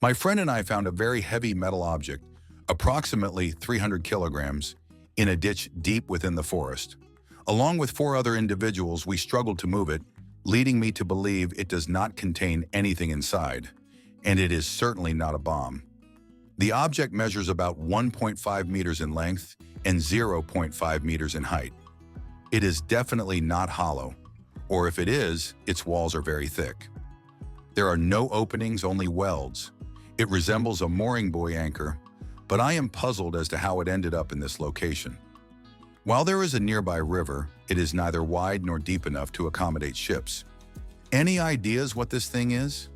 My friend and I found a very heavy metal object, approximately 300 kilograms, in a ditch deep within the forest. Along with four other individuals, we struggled to move it, leading me to believe it does not contain anything inside, and it is certainly not a bomb. The object measures about 1.5 meters in length and 0.5 meters in height. It is definitely not hollow, or if it is, its walls are very thick. There are no openings, only welds. It resembles a mooring buoy anchor, but I am puzzled as to how it ended up in this location. While there is a nearby river, it is neither wide nor deep enough to accommodate ships. Any ideas what this thing is?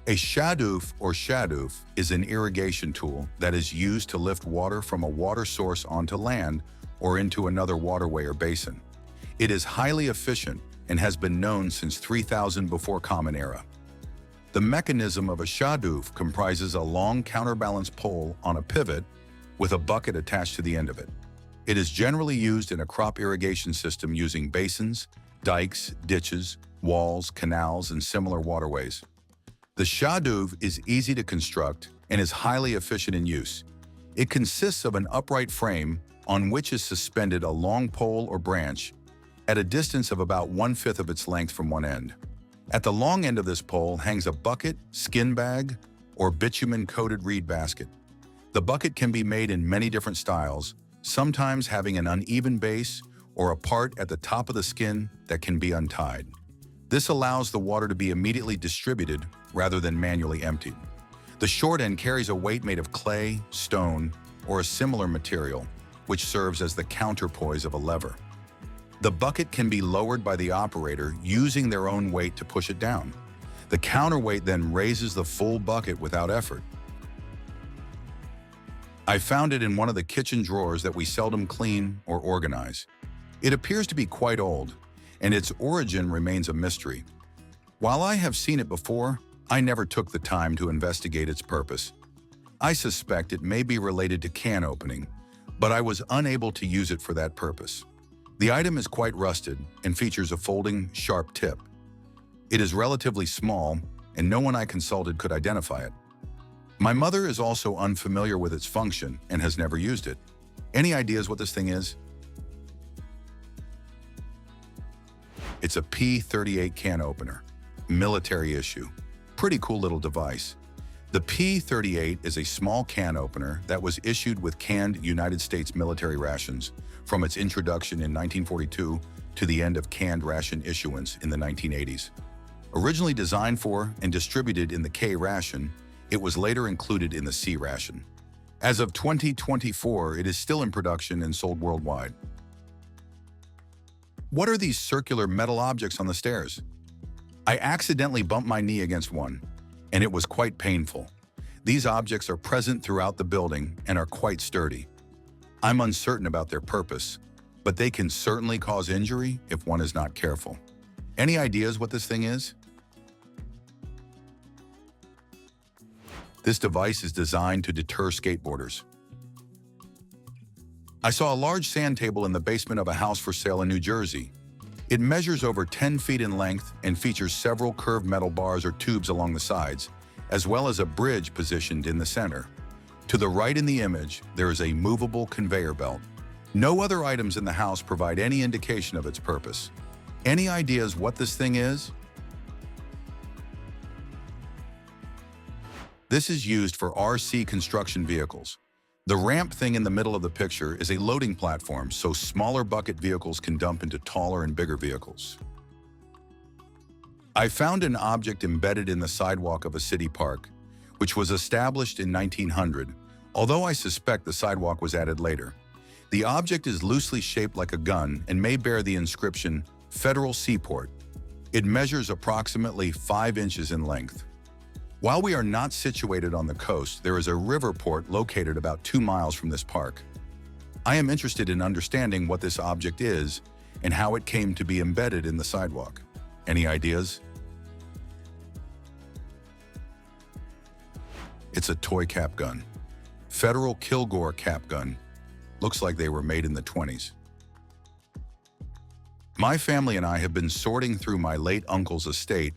A shadoof or shadoof is an irrigation tool that is used to lift water from a water source onto land or into another waterway or basin. It is highly efficient and has been known since 3000 before Common Era. The mechanism of a shadoof comprises a long counterbalance pole on a pivot with a bucket attached to the end of it. It is generally used in a crop irrigation system using basins, dikes, ditches, walls, canals, and similar waterways. The shadoof is easy to construct and is highly efficient in use. It consists of an upright frame on which is suspended a long pole or branch at a distance of about 1/5 of its length from one end. At the long end of this pole hangs a bucket, skin bag, or bitumen-coated reed basket. The bucket can be made in many different styles, sometimes having an uneven base or a part at the top of the skin that can be untied. This allows the water to be immediately distributed rather than manually emptied. The short end carries a weight made of clay, stone, or a similar material, which serves as the counterpoise of a lever. The bucket can be lowered by the operator using their own weight to push it down. The counterweight then raises the full bucket without effort. I found it in one of the kitchen drawers that we seldom clean or organize. It appears to be quite old, and its origin remains a mystery. While I have seen it before, I never took the time to investigate its purpose. I suspect it may be related to can opening, but I was unable to use it for that purpose. The item is quite rusted and features a folding, sharp tip. It is relatively small, and no one I consulted could identify it. My mother is also unfamiliar with its function and has never used it. Any ideas what this thing is? It's a P-38 can opener, military issue. Pretty cool little device. The P-38 is a small can opener that was issued with canned United States military rations from its introduction in 1942 to the end of canned ration issuance in the 1980s. Originally designed for and distributed in the K ration, it was later included in the C ration. As of 2024, it is still in production and sold worldwide. What are these circular metal objects on the stairs? I accidentally bumped my knee against one, and it was quite painful. These objects are present throughout the building and are quite sturdy. I'm uncertain about their purpose, but they can certainly cause injury if one is not careful. Any ideas what this thing is? This device is designed to deter skateboarders. I saw a large sand table in the basement of a house for sale in New Jersey. It measures over 10 feet in length and features several curved metal bars or tubes along the sides, as well as a bridge positioned in the center. To the right in the image, there is a movable conveyor belt. No other items in the house provide any indication of its purpose. Any ideas what this thing is? This is used for RC construction vehicles. The ramp thing in the middle of the picture is a loading platform so smaller bucket vehicles can dump into taller and bigger vehicles. I found an object embedded in the sidewalk of a city park, which was established in 1900, although I suspect the sidewalk was added later. The object is loosely shaped like a gun and may bear the inscription, Federal Seaport. It measures approximately 5 inches in length. While we are not situated on the coast, there is a river port located about 2 miles from this park. I am interested in understanding what this object is and how it came to be embedded in the sidewalk. Any ideas? It's a toy cap gun. Federal Kilgore cap gun. Looks like they were made in the 20s. My family and I have been sorting through my late uncle's estate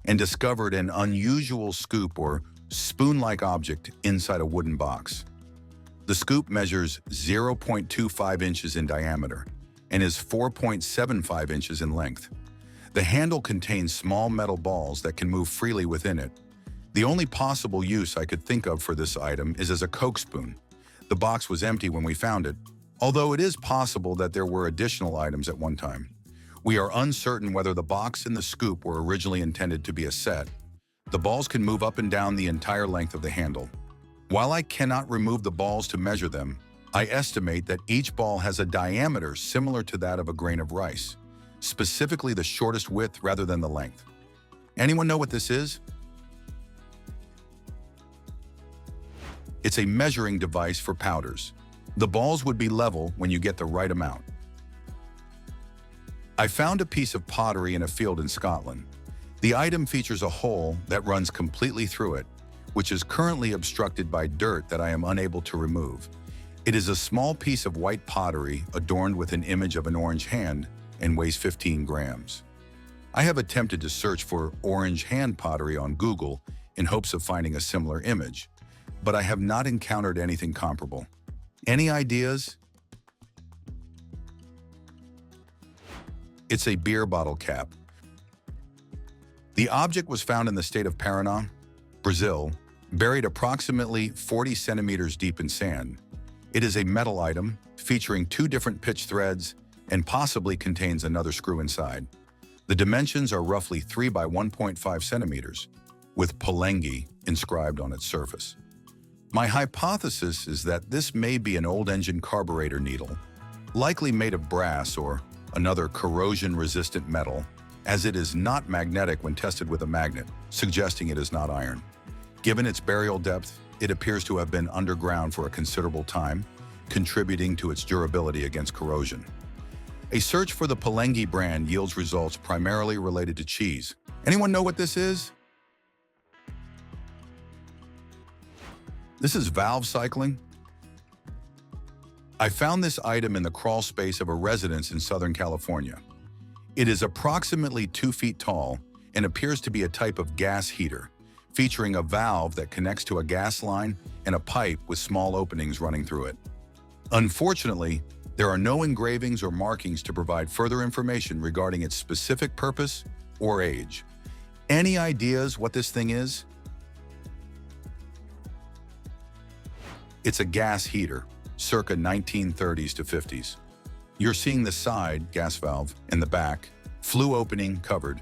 and discovered an unusual scoop or spoon-like object inside a wooden box. The scoop measures 0.25 inches in diameter and is 4.75 inches in length. The handle contains small metal balls that can move freely within it. The only possible use I could think of for this item is as a Coke spoon. The box was empty when we found it, although it is possible that there were additional items at one time. We are uncertain whether the box and the scoop were originally intended to be a set. The balls can move up and down the entire length of the handle. While I cannot remove the balls to measure them, I estimate that each ball has a diameter similar to that of a grain of rice, specifically the shortest width rather than the length. Anyone know what this is? It's a measuring device for powders. The balls would be level when you get the right amount. I found a piece of pottery in a field in Scotland. The item features a hole that runs completely through it, which is currently obstructed by dirt that I am unable to remove. It is a small piece of white pottery adorned with an image of an orange hand and weighs 15 grams. I have attempted to search for orange hand pottery on Google in hopes of finding a similar image, but I have not encountered anything comparable. Any ideas? It's a beer bottle cap. The object was found in the state of Paraná, Brazil, buried approximately 40 centimeters deep in sand. It is a metal item featuring 2 different pitch threads and possibly contains another screw inside. The dimensions are roughly 3 by 1.5 centimeters, with Pottery inscribed on its surface. My hypothesis is that this may be an old engine carburetor needle, likely made of brass or another corrosion-resistant metal, as it is not magnetic when tested with a magnet, suggesting it is not iron. Given its burial depth, it appears to have been underground for a considerable time, contributing to its durability against corrosion. A search for the Pottery brand yields results primarily related to cheese. Anyone know what this is? This is valve cycling. I found this item in the crawl space of a residence in Southern California. It is approximately 2 feet tall and appears to be a type of gas heater, featuring a valve that connects to a gas line and a pipe with small openings running through it. Unfortunately, there are no engravings or markings to provide further information regarding its specific purpose or age. Any ideas what this thing is? It's a gas heater, circa 1930s to 50s. You're seeing the side gas valve and the back flue opening covered,